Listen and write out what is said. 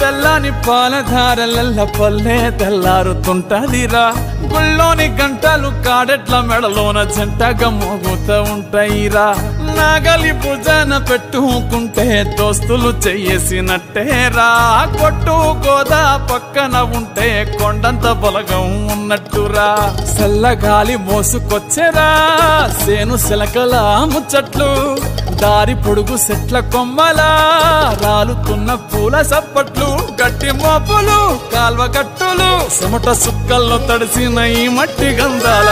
తెల్లని పాలధారలల్ల పల్లె తెల్లారుతుంటదిరా గుళ్ళోని గంటలు కాడెట్ల మెడలోన జంటగా మోగుతూ ఉంటాయిరా నాగలి భుజాన పెట్టుకుంటే దోస్తులు చెయ్యేసినట్టేరా కొట్టు గోదా పక్కన ఉంటే కొండంత బలగం ఉన్నట్టురా చల్లగాలి మోసుకొచ్చెరా సేను సిలకల ముచ్చట్లు దారి పొడుగు చెట్ల కొమ్మలా రాలుతున్న పూల సప్పట్లు గట్టి మోపులు కాల్వ గట్టులు చెమట సుక్కల్లో తడిసిన ఈ మట్టి గంధాల